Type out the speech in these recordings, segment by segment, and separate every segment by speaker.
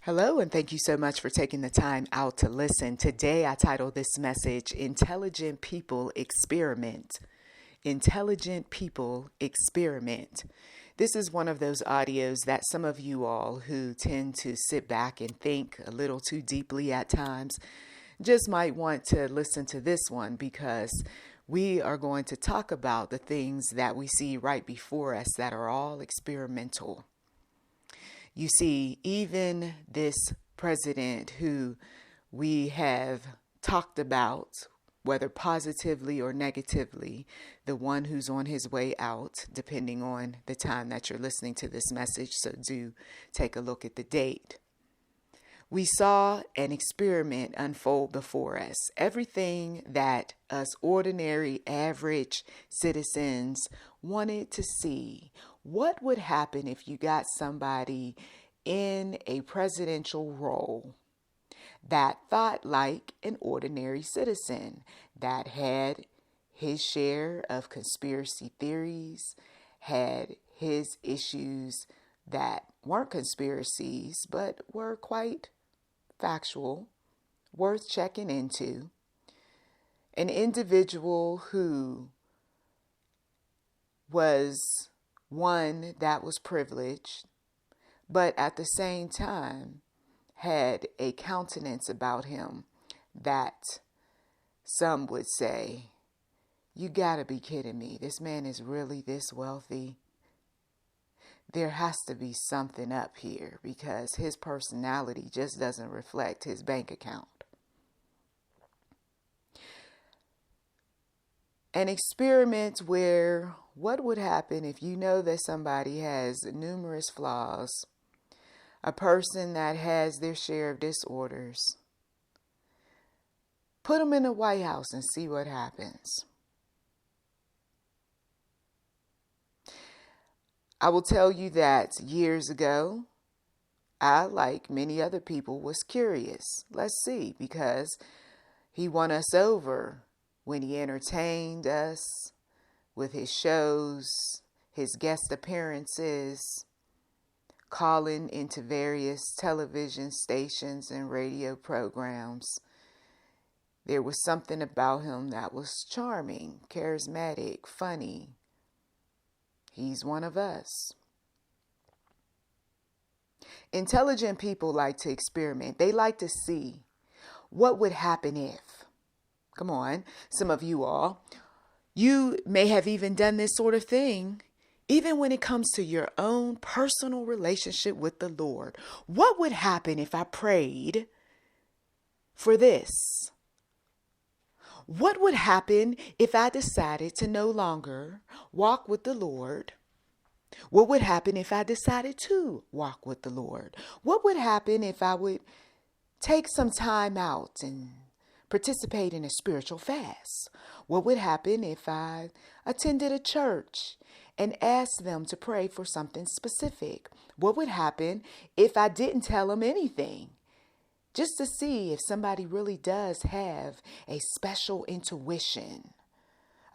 Speaker 1: Hello, and thank you so much for taking the time out to listen. Today, I titled this message, Intelligent People Experiment. Intelligent People Experiment. This is one of those audios that some of you all who tend to sit back and think a little too deeply at times just might want to listen to this one, because we are going to talk about the things that we see right before us that are all experimental. You see, even this president who we have talked about, whether positively or negatively, the one who's on his way out, depending on the time that you're listening to this message, so do take a look at the date. We saw an experiment unfold before us. Everything that us ordinary, average citizens wanted to see. What would happen if you got somebody in a presidential role that thought like an ordinary citizen, that had his share of conspiracy theories, had his issues that weren't conspiracies, but were quite factual, worth checking into. An individual who was one that was privileged, but at the same time had a countenance about him that some would say, you gotta be kidding me. This man is really this wealthy. There has to be something up here, because his personality just doesn't reflect his bank account. An experiment where what would happen if you know that somebody has numerous flaws, a person that has their share of disorders. Put them in the White House and see what happens. I will tell you that years ago, I, like many other people, was curious. Let's see, because he won us over when he entertained us with his shows, his guest appearances, calling into various television stations and radio programs. There was something about him that was charming, charismatic, funny. He's one of us. Intelligent people like to experiment. They like to see what would happen if. Come on, some of you all. You may have even done this sort of thing, even when it comes to your own personal relationship with the Lord. What would happen if I prayed for this? What would happen if I decided to no longer walk with the Lord? What would happen if I decided to walk with the Lord? What would happen if I would take some time out and participate in a spiritual fast? What would happen if I attended a church and asked them to pray for something specific? What would happen if I didn't tell them anything? Just to see if somebody really does have a special intuition,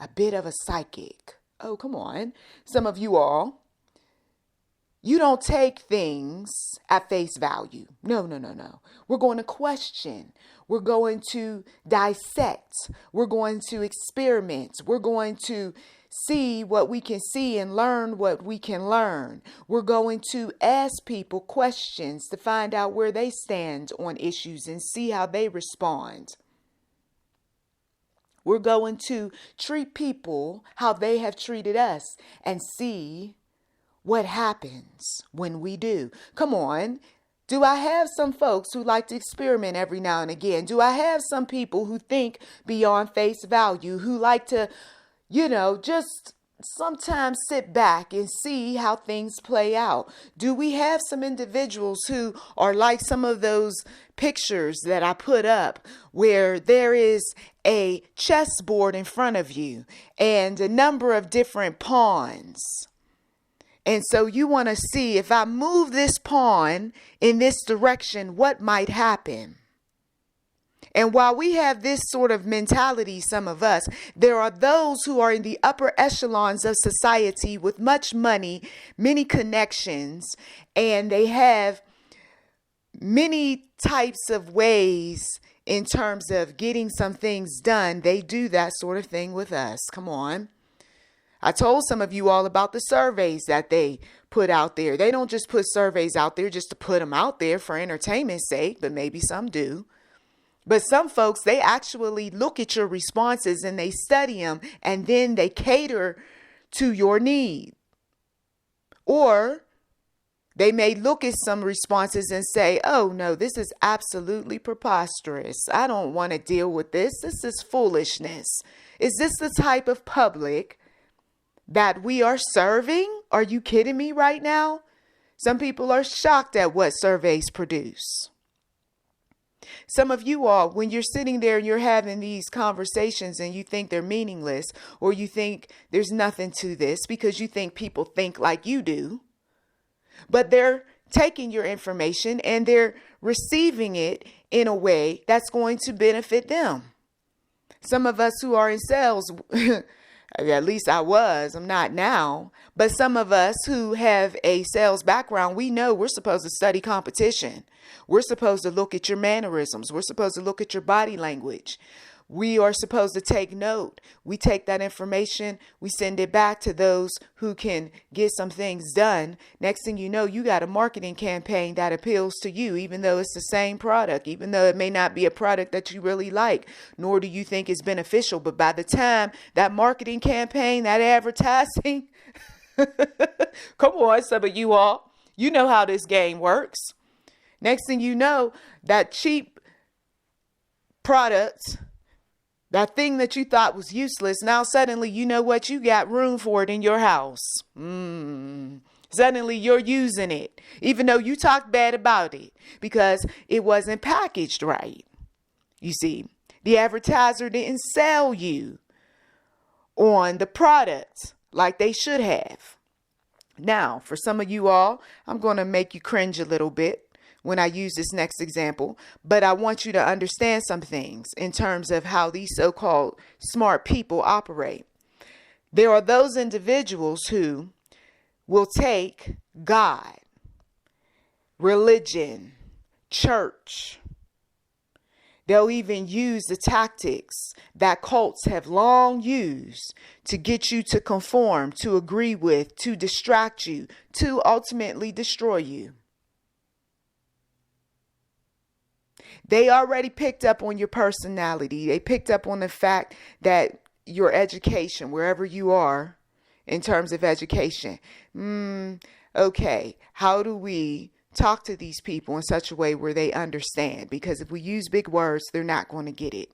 Speaker 1: a bit of a psychic. Oh, come on. Some of you all, you don't take things at face value. No. We're going to question. We're going to dissect. We're going to experiment. We're going to see what we can see and learn what we can learn. We're going to ask people questions to find out where they stand on issues and see how they respond. We're going to treat people how they have treated us and see what happens when we do. Come on. Do I have some folks who like to experiment every now and again? Do I have some people who think beyond face value, who like to, just sometimes sit back and see how things play out? Do we have some individuals who are like some of those pictures that I put up, where there is a chessboard in front of you and a number of different pawns? And so you want to see, if I move this pawn in this direction, what might happen? And while we have this sort of mentality, some of us, there are those who are in the upper echelons of society with much money, many connections, and they have many types of ways in terms of getting some things done. They do that sort of thing with us. Come on. I told some of you all about the surveys that they put out there. They don't just put surveys out there just to put them out there for entertainment's sake, but maybe some do. But some folks, they actually look at your responses and they study them, and then they cater to your need. Or they may look at some responses and say, oh no, this is absolutely preposterous. I don't want to deal with this. This is foolishness. Is this the type of public that we are serving? Are you kidding me right now? Some people are shocked at what surveys produce. Some of you all, when you're sitting there and you're having these conversations and you think they're meaningless, or you think there's nothing to this because you think people think like you do, but they're taking your information and they're receiving it in a way that's going to benefit them. Some of us who are in sales, at least I was, I'm not now, but some of us who have a sales background, we know we're supposed to study competition. We're supposed to look at your mannerisms. We're supposed to look at your body language. We are supposed to take note. We take that information, we send it back to those who can get some things done. Next thing you know, you got a marketing campaign that appeals to you, even though it's the same product, even though it may not be a product that you really like, nor do you think it's beneficial. But by the time that marketing campaign, that advertising, come on, some of you all, you know how this game works. Next thing you know, that cheap product, that thing that you thought was useless, now suddenly you know what, you got room for it in your house. Suddenly you're using it, even though you talked bad about it because it wasn't packaged right. You see, the advertiser didn't sell you on the product like they should have. Now, for some of you all, I'm going to make you cringe a little bit when I use this next example, but I want you to understand some things in terms of how these so-called smart people operate. There are those individuals who will take God, religion, church. They'll even use the tactics that cults have long used to get you to conform, to agree with, to distract you, to ultimately destroy you. They already picked up on your personality. They picked up on the fact that your education, wherever you are in terms of education. Okay, how do we talk to these people in such a way where they understand? Because if we use big words, they're not going to get it.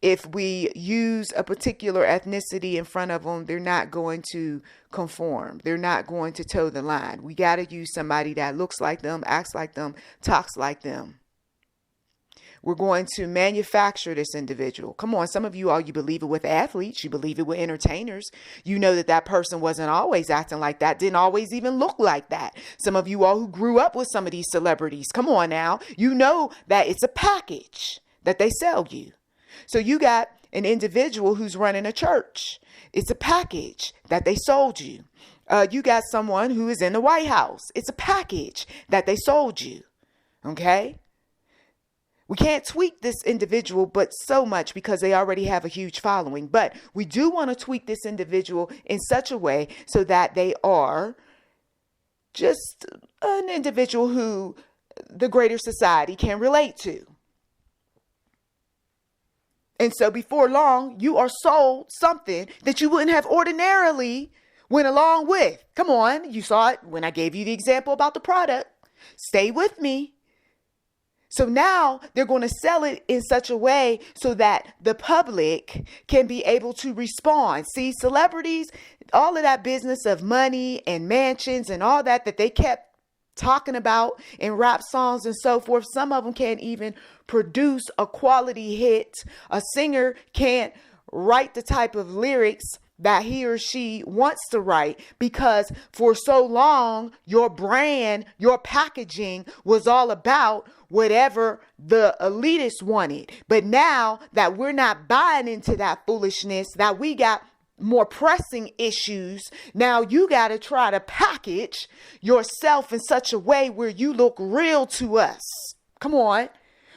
Speaker 1: If we use a particular ethnicity in front of them, they're not going to conform. They're not going to toe the line. We got to use somebody that looks like them, acts like them, talks like them. We're going to manufacture this individual. Come on, some of you all, you believe it with athletes. You believe it with entertainers. You know that that person wasn't always acting like that, didn't always even look like that. Some of you all who grew up with some of these celebrities, come on now, you know that it's a package that they sell you. So you got an individual who's running a church. It's a package that they sold you. You got someone who is in the White House. It's a package that they sold you. Okay? We can't tweak this individual, but so much because they already have a huge following. But we do want to tweak this individual in such a way so that they are just an individual who the greater society can relate to. And so before long, you are sold something that you wouldn't have ordinarily went along with. Come on, you saw it when I gave you the example about the product. Stay with me. So now they're going to sell it in such a way so that the public can be able to respond. See, celebrities, all of that business of money and mansions and all that they kept talking about in rap songs and so forth. Some of them can't even produce a quality hit. A singer can't write the type of lyrics that he or she wants to write because for so long, your brand, your packaging was all about whatever the elitists wanted. But now that we're not buying into that foolishness, that we got more pressing issues, now you got to try to package yourself in such a way where you look real to us. Come on,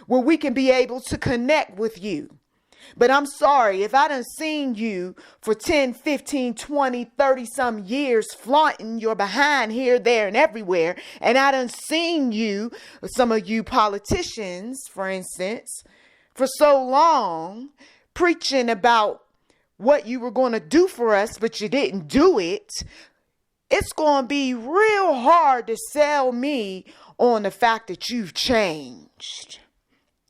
Speaker 1: where we can be able to connect with you. But I'm sorry, if I done seen you for 10, 15, 20, 30 some years flaunting your behind here, there, and everywhere, and I done seen you, some of you politicians, for instance, for so long, preaching about what you were going to do for us, but you didn't do it, it's going to be real hard to sell me on the fact that you've changed.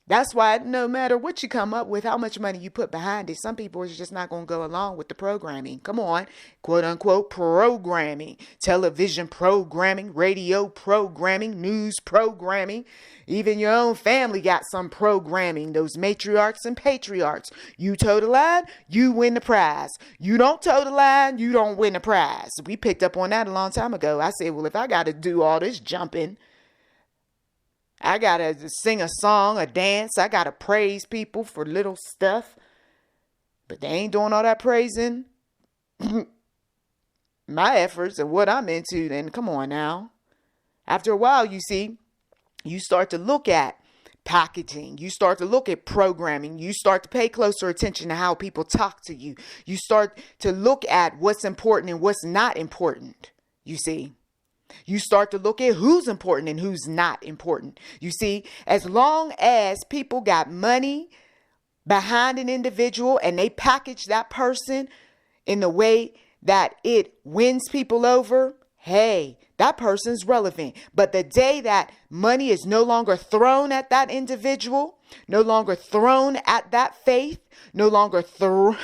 Speaker 1: That's why no matter what you come up with, how much money you put behind it, some people are just not going to go along with the programming. Come on, quote unquote programming, television programming, radio programming, news programming. Even your own family got some programming, those matriarchs and patriarchs. You toe the line, you win the prize. You don't toe the line, you don't win the prize. We picked up on that a long time ago. I said, well, if I got to do all this jumping, I got to sing a song, a dance. I got to praise people for little stuff. But they ain't doing all that praising my efforts and what I'm into. Then come on now. After a while, you see, you start to look at packaging. You start to look at programming. You start to pay closer attention to how people talk to you. You start to look at what's important and what's not important. You see. You start to look at who's important and who's not important. You see, as long as people got money behind an individual and they package that person in the way that it wins people over, hey, that person's relevant. But the day that money is no longer thrown at that individual, no longer thrown at that faith, no longer thrown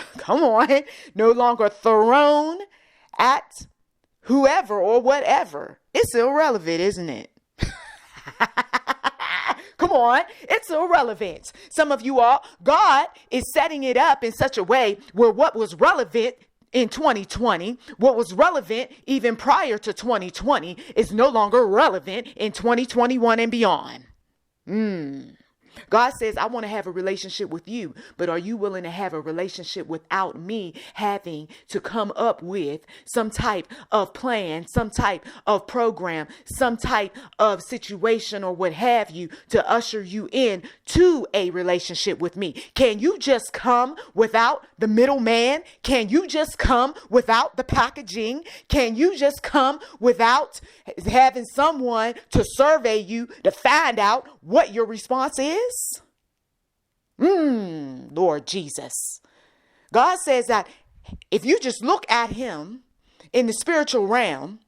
Speaker 1: at whoever or whatever, it's irrelevant, isn't it? Come on, it's irrelevant. Some of you all, God is setting it up in such a way where what was relevant in 2020, what was relevant even prior to 2020 is no longer relevant in 2021 and beyond. God says, I want to have a relationship with you, but are you willing to have a relationship without me having to come up with some type of plan, some type of program, some type of situation or what have you to usher you in to a relationship with me? Can you just come without the middleman? Can you just come without the packaging? Can you just come without having someone to survey you to find out what your response is? Lord Jesus. God says that if you just look at him in the spiritual realm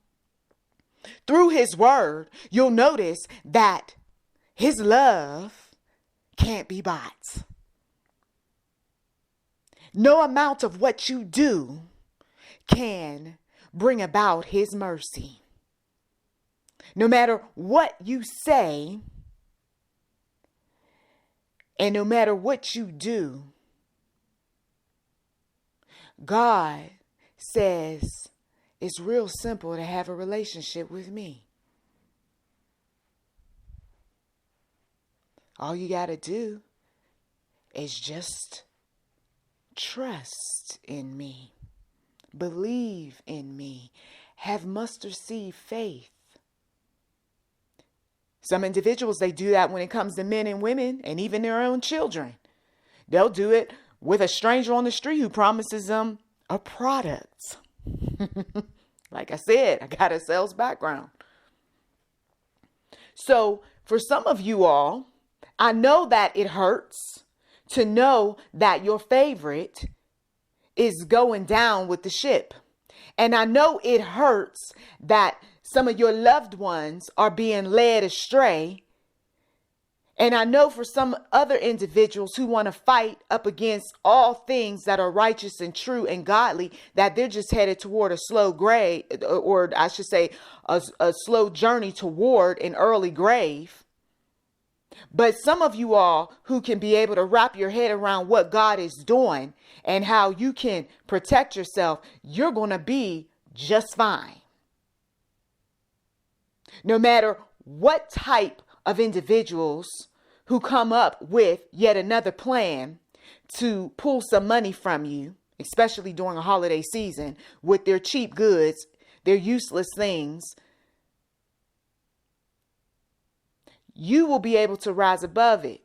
Speaker 1: through his word, you'll notice that his love can't be bought. No amount of what you do can bring about his mercy. No matter what you say, and no matter what you do, God says it's real simple to have a relationship with me. All you got to do is just trust in me, believe in me, have mustard seed faith. Some individuals, they do that when it comes to men and women and even their own children. They'll do it with a stranger on the street who promises them a product. Like I said, I got a sales background. So for some of you all, I know that it hurts to know that your favorite is going down with the ship. And I know it hurts that some of your loved ones are being led astray. And I know for some other individuals who want to fight up against all things that are righteous and true and godly, that they're just headed toward a slow grave, or I should say a slow journey toward an early grave. But some of you all who can be able to wrap your head around what God is doing and how you can protect yourself, you're going to be just fine. No matter what type of individuals who come up with yet another plan to pull some money from you, especially during a holiday season, with their cheap goods, their useless things, you will be able to rise above it,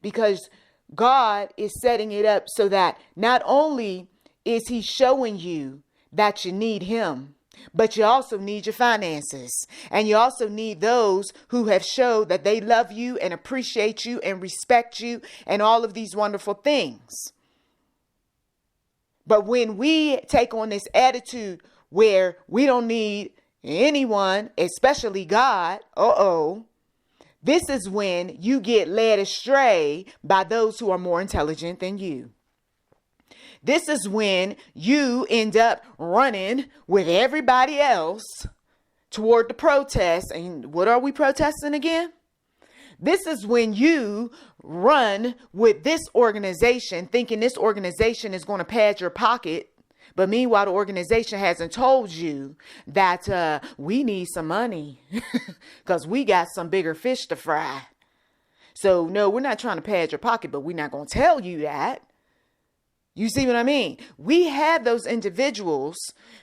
Speaker 1: because God is setting it up so that not only is he showing you that you need him, but you also need your finances. And you also need those who have showed that they love you and appreciate you and respect you and all of these wonderful things. But when we take on this attitude where we don't need anyone, especially God, this is when you get led astray by those who are more intelligent than you. This is when you end up running with everybody else toward the protest. And what are we protesting again? This is when you run with this organization, thinking this organization is going to pad your pocket. But meanwhile, the organization hasn't told you that we need some money because we got some bigger fish to fry. So no, we're not trying to pad your pocket, but we're not going to tell you that. You see what I mean? We have those individuals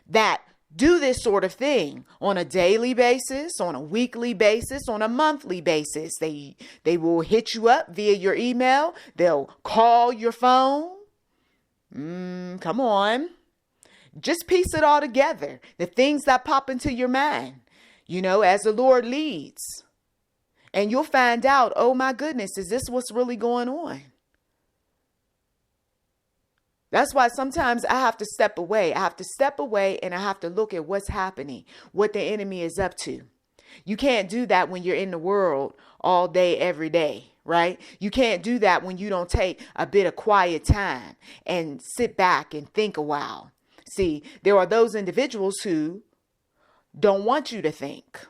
Speaker 1: that do this sort of thing on a daily basis, on a weekly basis, on a monthly basis. They will hit you up via your email. They'll call your phone. Come on. Just piece it all together. The things that pop into your mind, as the Lord leads. And you'll find out, oh my goodness, is this what's really going on? That's why sometimes I have to step away. I have to step away and I have to look at what's happening, what the enemy is up to. You can't do that when you're in the world all day, every day, right? You can't do that when you don't take a bit of quiet time and sit back and think a while. See, there are those individuals who don't want you to think.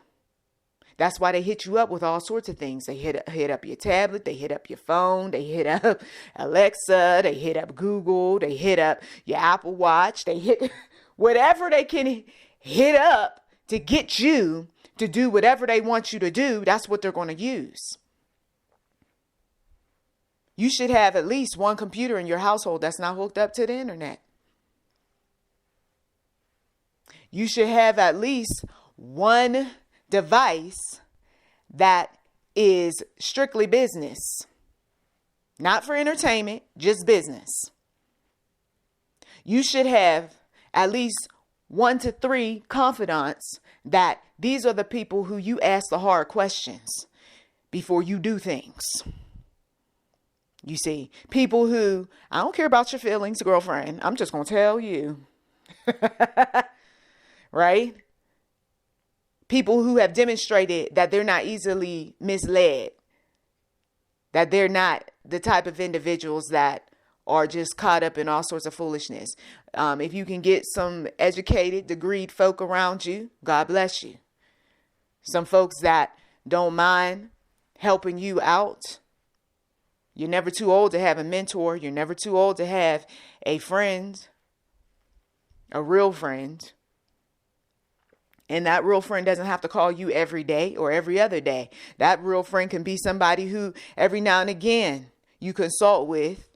Speaker 1: That's why they hit you up with all sorts of things. They hit up your tablet. They hit up your phone. They hit up Alexa. They hit up Google. They hit up your Apple Watch. They hit whatever they can hit up to get you to do whatever they want you to do. That's what they're going to use. You should have at least one computer in your household that's not hooked up to the internet. You should have at least one device that is strictly business, not for entertainment, just business. You should have at least 1 to 3 confidants that these are the people who you ask the hard questions before you do things. You see, people who, I don't care about your feelings, girlfriend. I'm just going to tell you. Right? People who have demonstrated that they're not easily misled, that they're not the type of individuals that are just caught up in all sorts of foolishness. If you can get some educated, degreed folk around you, God bless you. Some folks that don't mind helping you out. You're never too old to have a mentor. You're never too old to have a friend, a real friend. And that real friend doesn't have to call you every day or every other day. That real friend can be somebody who every now and again you consult with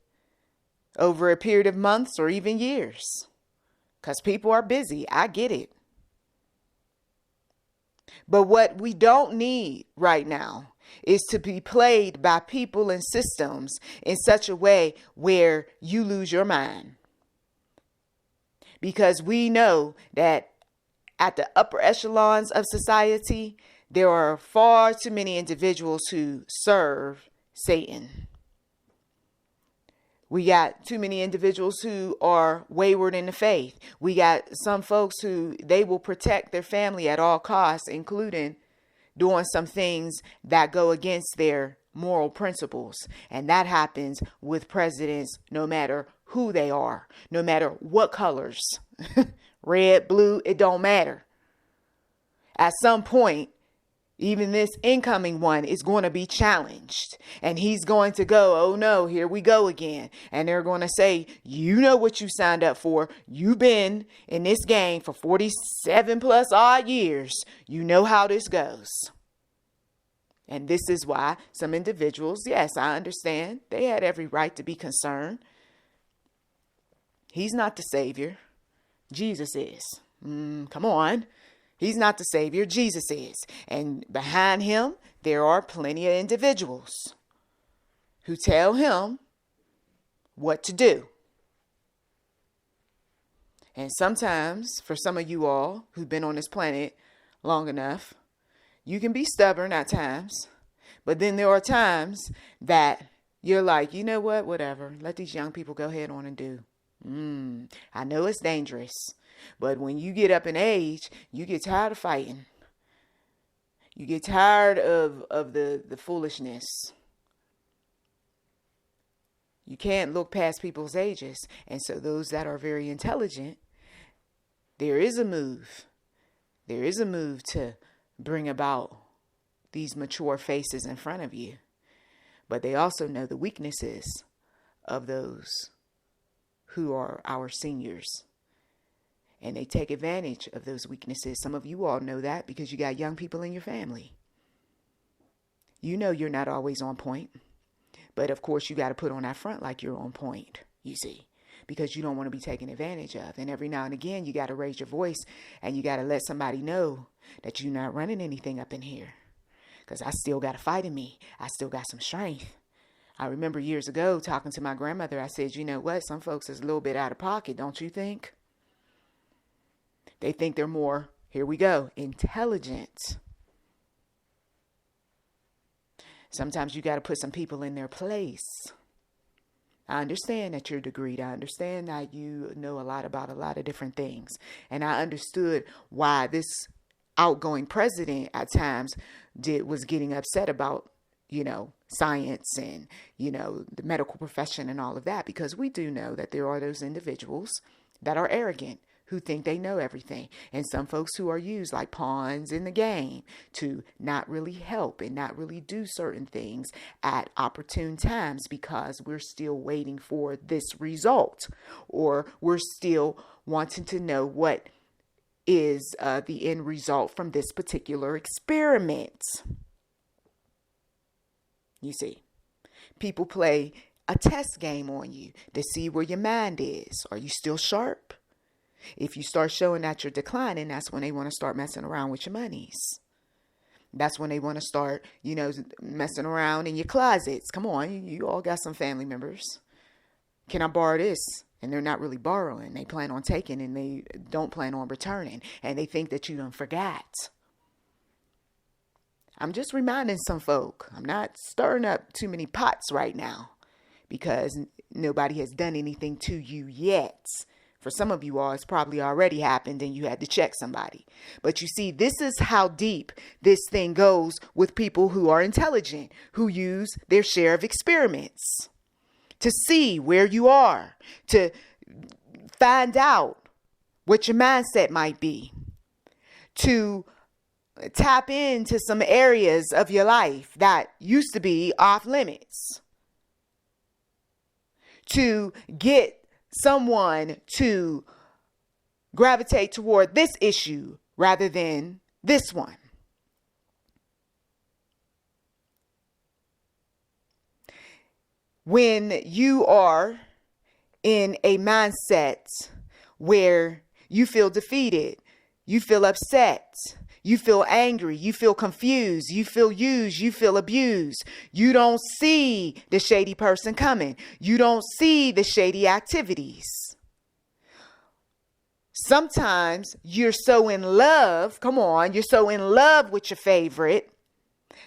Speaker 1: over a period of months or even years. Because people are busy. I get it. But what we don't need right now is to be played by people and systems in such a way where you lose your mind. Because we know that at the upper echelons of society, there are far too many individuals who serve Satan. We got too many individuals who are wayward in the faith. We got some folks who they will protect their family at all costs, including doing some things that go against their moral principles. And that happens with presidents, no matter who they are, no matter what colors. Red, blue, it don't matter. At some point, even this incoming one is going to be challenged. And he's going to go, oh no, here we go again. And they're going to say, you know what you signed up for. You've been in this game for 47 plus odd years. You know how this goes. And this is why some individuals, yes, I understand, they had every right to be concerned. He's not the Savior. Jesus is. Come on. He's not the Savior. Jesus is. And behind him, there are plenty of individuals who tell him what to do. And sometimes, for some of you all who've been on this planet long enough, you can be stubborn at times. But then there are times that you're like, you know what, whatever. Let these young people go ahead on and do. I know it's dangerous. But when you get up in age, you get tired of fighting. You get tired of the foolishness. You can't look past people's ages. And so those that are very intelligent, there is a move. There is a move to bring about these mature faces in front of you. But they also know the weaknesses of those who are our seniors. And they take advantage of those weaknesses. Some of you all know that because you got young people in your family. You know you're not always on point. But of course, you got to put on that front like you're on point, you see, because you don't want to be taken advantage of. And every now and again, you got to raise your voice and you got to let somebody know that you're not running anything up in here. Because I still got a fight in me. I still got some strength. I remember years ago talking to my grandmother. I said, you know what? Some folks is a little bit out of pocket, don't you think? They think they're more, here we go, intelligent. Sometimes you got to put some people in their place. I understand that you're degreed. I understand that you know a lot about a lot of different things. And I understood why this outgoing president at times was getting upset about, science and, the medical profession and all of that, because we do know that there are those individuals that are arrogant, who think they know everything. And some folks who are used like pawns in the game to not really help and not really do certain things at opportune times because we're still waiting for this result, or we're still wanting to know what is the end result from this particular experiment. You see, people play a test game on you to see where your mind is. Are you still sharp? If you start showing that you're declining, that's when they want to start messing around with your monies. That's when they want to start, messing around in your closets. Come on, you all got some family members. Can I borrow this? And they're not really borrowing. They plan on taking and they don't plan on returning. And they think that you done forgot. I'm just reminding some folk. I'm not stirring up too many pots right now because nobody has done anything to you yet. For some of you all, it's probably already happened and you had to check somebody. But you see, this is how deep this thing goes with people who are intelligent, who use their share of experiments to see where you are, to find out what your mindset might be, to tap into some areas of your life that used to be off limits, to get someone to gravitate toward this issue rather than this one. When you are in a mindset where you feel defeated, you feel upset, you feel angry, you feel confused, you feel used, you feel abused. You don't see the shady person coming. You don't see the shady activities. Sometimes you're so in love, you're so in love with your favorite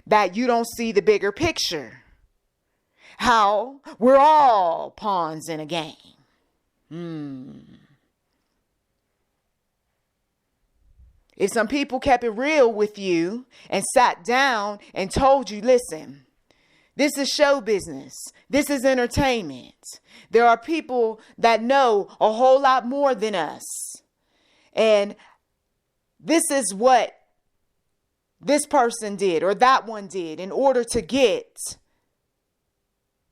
Speaker 1: that you don't see the bigger picture. How we're all pawns in a game. If some people kept it real with you and sat down and told you, listen, this is show business. This is entertainment. There are people that know a whole lot more than us. And this is what this person did or that one did in order to get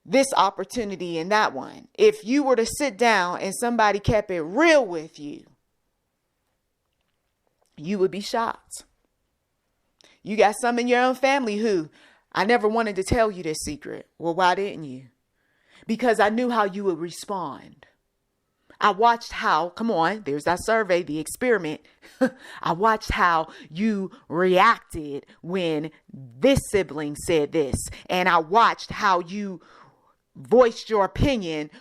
Speaker 1: this opportunity and that one. If you were to sit down and somebody kept it real with you, you would be shocked. You got some in your own family who, I never wanted to tell you this secret. Well, why didn't you? Because I knew how you would respond. I watched how, come on, there's that survey, the experiment. I watched how you reacted when this sibling said this. And I watched how you voiced your opinion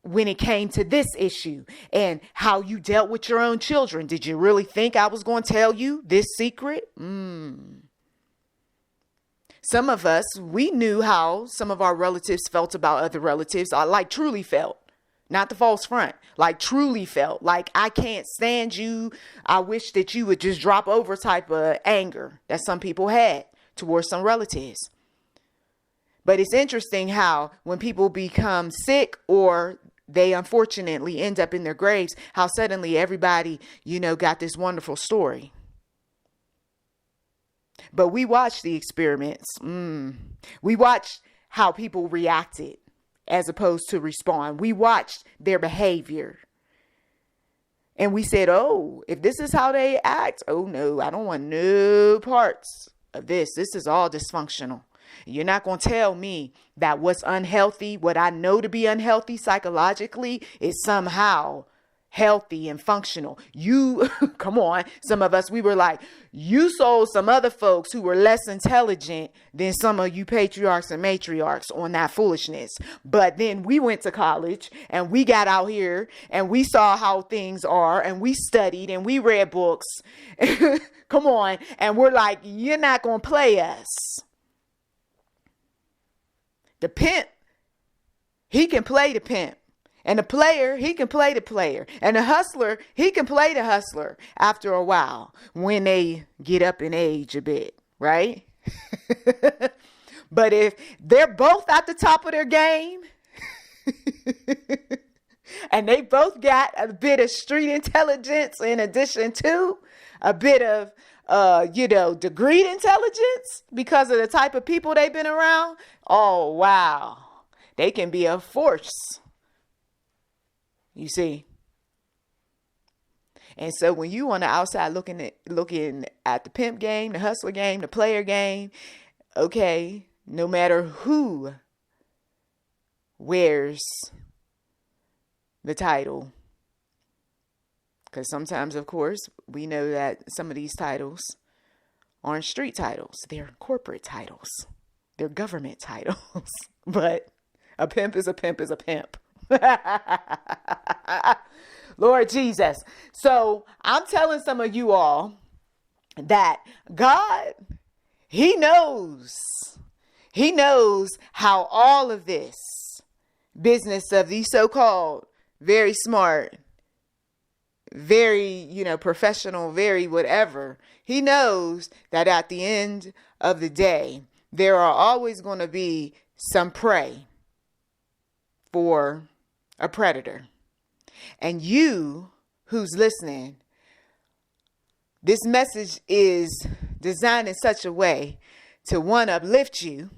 Speaker 1: when it came to this issue and how you dealt with your own children. Did you really think I was going to tell you this secret? Some of us, we knew how some of our relatives felt about other relatives. I like truly felt, not the false front, like truly felt like I can't stand you. I wish that you would just drop over type of anger that some people had towards some relatives. But it's interesting how when people become sick or they unfortunately end up in their graves, how suddenly everybody, got this wonderful story. But we watched the experiments. We watched how people reacted as opposed to respond. We watched their behavior. And we said, oh, if this is how they act, oh no, I don't want no parts of this. This is all dysfunctional. You're not going to tell me that what's unhealthy, what I know to be unhealthy psychologically, is somehow healthy and functional. You, come on, some of us, we were like, you sold some other folks who were less intelligent than some of you patriarchs and matriarchs on that foolishness. But then we went to college and we got out here and we saw how things are and we studied and we read books. Come on. And we're like, you're not going to play us. The pimp, he can play the pimp. And the player, he can play the player. And the hustler, he can play the hustler after a while when they get up in age a bit, right? But if they're both at the top of their game and they both got a bit of street intelligence in addition to a bit of degree intelligence because of the type of people they've been around. Oh, wow. They can be a force. You see. And so when you on the outside looking at the pimp game, the hustler game, the player game, okay, no matter who wears the title, because sometimes, of course, we know that some of these titles aren't street titles. They're corporate titles. They're government titles. But a pimp is a pimp is a pimp. Lord Jesus. So I'm telling some of you all that God, He knows how all of this business of these so-called very smart, very, professional, very whatever. He knows that at the end of the day, there are always going to be some prey for a predator. And you who's listening, this message is designed in such a way to, one, uplift you,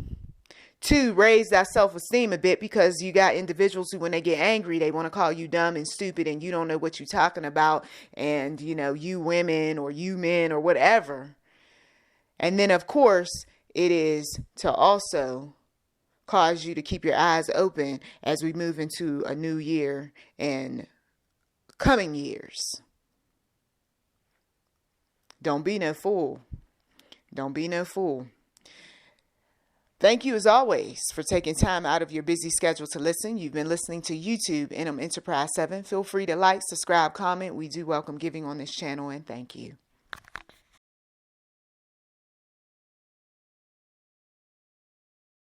Speaker 1: two, raise that self-esteem a bit, because you got individuals who, when they get angry, they want to call you dumb and stupid and you don't know what you're talking about. And, you women or you men or whatever. And then, of course, it is to also cause you to keep your eyes open as we move into a new year and coming years. Don't be no fool. Don't be no fool. Thank you, as always, for taking time out of your busy schedule to listen. You've been listening to YouTube NM Enterprise 7. Feel free to like, subscribe, comment. We do welcome giving on this channel, and thank you.